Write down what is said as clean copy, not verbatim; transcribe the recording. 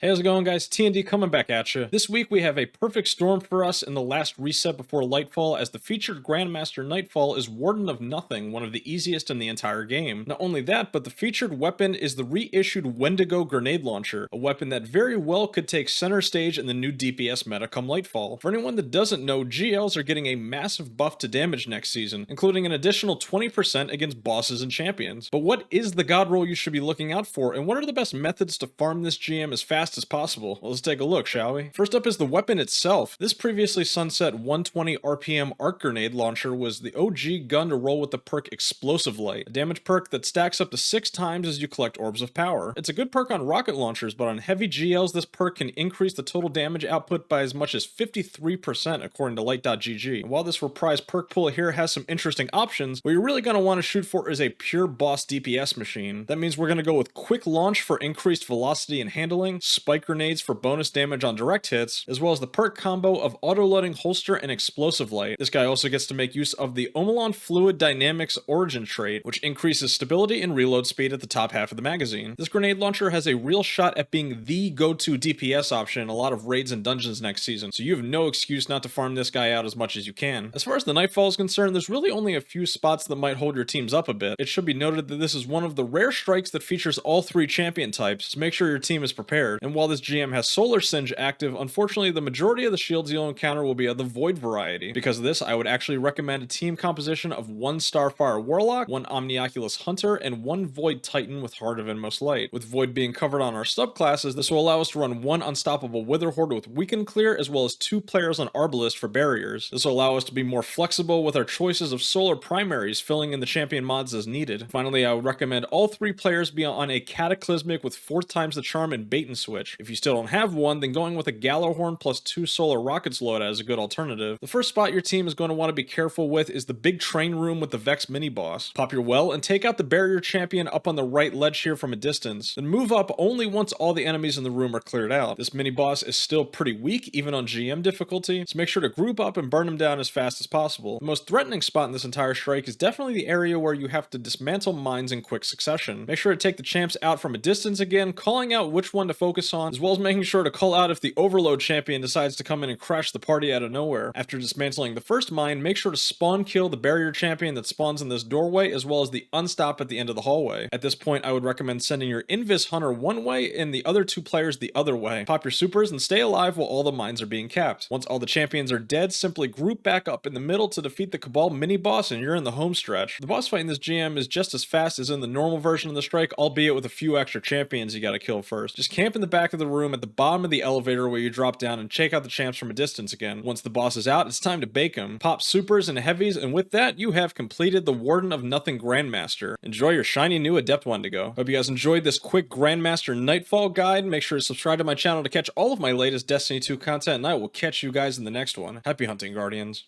Hey, how's it going, guys? TND coming back at you. This week we have a perfect storm for us in the last reset before Lightfall, as the featured grandmaster Nightfall is Warden of Nothing, one of the easiest in the entire game. Not only that, but the featured weapon is the reissued Wendigo grenade launcher, a weapon that very well could take center stage in the new DPS meta come Lightfall. For anyone that doesn't know, GLs are getting a massive buff to damage next season, including an additional 20% against bosses and champions. But what is the godroll you should be looking out for, and what are the best methods to farm this GM as fast as possible? Well, let's take a look, shall we? First up is the weapon itself. This previously sunset 120 RPM arc grenade launcher was the OG gun to roll with the perk Explosive Light, a damage perk that stacks up to 6 times as you collect orbs of power. It's a good perk on rocket launchers, but on heavy GLs this perk can increase the total damage output by as much as 53% according to light.gg. While this reprised perk pool here has some interesting options, what you're really going to want to shoot for is a pure boss DPS machine. That means we're going to go with quick launch for increased velocity and handling, spike grenades for bonus damage on direct hits, as well as the perk combo of auto-loading holster and explosive light. This guy also gets to make use of the Omelon Fluid Dynamics origin trait, which increases stability and reload speed at the top half of the magazine. This grenade launcher has a real shot at being the go-to DPS option in a lot of raids and dungeons next season, so you have no excuse not to farm this guy out as much as you can. As far as the Nightfall is concerned, there's really only a few spots that might hold your teams up a bit. It should be noted that this is one of the rare strikes that features all 3 champion types, so make sure your team is prepared. And while this GM has Solar Singe active, unfortunately the majority of the shields you'll encounter will be of the Void variety. Because of this, I would actually recommend a team composition of 1 Starfire Warlock, 1 Omnioculus Hunter, and 1 Void Titan with Heart of Inmost Light. With Void being covered on our subclasses, this will allow us to run 1 Unstoppable Wither Horde with Weaken Clear, as well as 2 players on Arbalist for barriers. This will allow us to be more flexible with our choices of solar primaries, filling in the champion mods as needed. Finally, I would recommend all 3 players be on a Cataclysmic with 4 times the charm and bait and switch. If you still don't have one, then going with a Gallohorn plus 2 solar rockets loadout is a good alternative. The first spot your team is going to want to be careful with is the big train room with the Vex mini boss. Pop your well and take out the barrier champion up on the right ledge here from a distance, then move up only once all the enemies in the room are cleared out. This mini boss is still pretty weak even on GM difficulty, so make sure to group up and burn him down as fast as possible. The most threatening spot in this entire strike is definitely the area where you have to dismantle mines in quick succession. Make sure to take the champs out from a distance again, calling out which one to focus on, as well as making sure to call out if the overload champion decides to come in and crash the party out of nowhere. After dismantling the first mine, make sure to spawn kill the barrier champion that spawns in this doorway, as well as the unstop at the end of the hallway. At this point, I would recommend sending your Invis Hunter one way and the other 2 players the other way. Pop your supers and stay alive while all the mines are being capped. Once all the champions are dead, simply group back up in the middle to defeat the Cabal mini boss and you're in the home stretch. The boss fight in this GM is just as fast as in the normal version of the strike, albeit with a few extra champions you gotta kill first. Just camp in the back of the room at the bottom of the elevator where you drop down and check out the champs from a distance again. Once the boss is out, it's time to bake him. Pop supers and heavies, and with that, you have completed the Warden of Nothing Grandmaster. Enjoy your shiny new Adept Wendigo. Hope you guys enjoyed this quick Grandmaster Nightfall guide. Make sure to subscribe to my channel to catch all of my latest Destiny 2 content, and I will catch you guys in the next one. Happy hunting, Guardians.